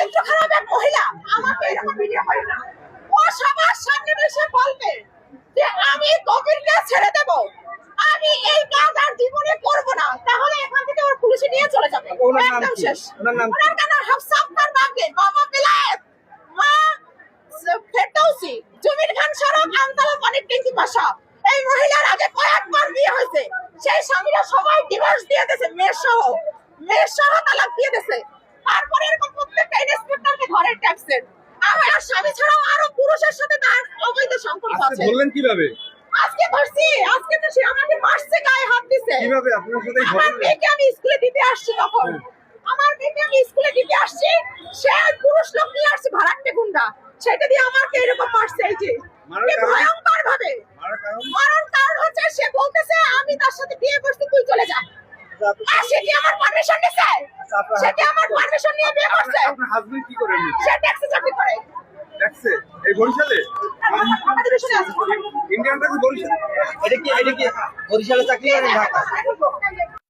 চরিত্র খারাপ এক মহিলা আমাকে এরকম ভিডিও করে না। ও সবার সামনে এসে বলবে যে আমি কবিরকে ছেড়ে দেব, আমি এই কাজ আর জীবনে করব না, তাহলে এখান থেকে ওর পুলিশে নিয়ে চলে যাবে। একদম শেষ। ওনার নাম হাফসা আক্তার বাগে, বাবা বেলায়েত, মা ফেরদৌসি, জমির খান সরব, আমতলা পানির ট্যাঙ্কি পাশা। এই মহিলার আগে কয়েকবার বিয়ে হয়েছে, সেই স্বামীরা সবাই ডিভোর্স দিয়ে দিয়েছে, মেয়ের সহ তালাক দিয়ে দিয়েছে। তারপরে এরকম প্রত্যেকটা ইন্সপেক্টরকে ধরে ট্যাক্সের। আমার স্বামী ছাড়াও আরো পুরুষের সাথে তার অবৈধ সম্পর্ক আছে। বললেন কিভাবে? আজকে ধরছি, আজকে তো সে আমাকে মারছে, গায়ে হাত দিছে। কিভাবে আপনার সাথে আমার মেয়েকে আমি স্কুলে দিতে আসছি তখন, আমার মেয়েকে আমি স্কুলে দিতে আসছি, সে পুরুষ লোক নিয়ে আসছে ভাড়াটে গুন্ডা, সেটা দিয়ে আমাকে এরকম মারছে। এই যে ভয়ঙ্কর ভাবে মারার কারণ হচ্ছে সে বলতেছে আমি তার সাথে বিয়ে করছি, তুই চলে যা। আর সে কি আমার পারমিশন নিছে? সে কি আমার পারমিশন নিয়ে বিয়ে করছে? আপনার হাজবেন্ড কি করেন? সে ট্যাক্সি চাকরি করে। ট্যাক্সে? এই বরিশালে? আমাদের দেশে আছে। ইন্ডিয়ান ট্যাক্সি বরিশালে? এটা কি বরিশালে চাকরি করেন? ঢাকা?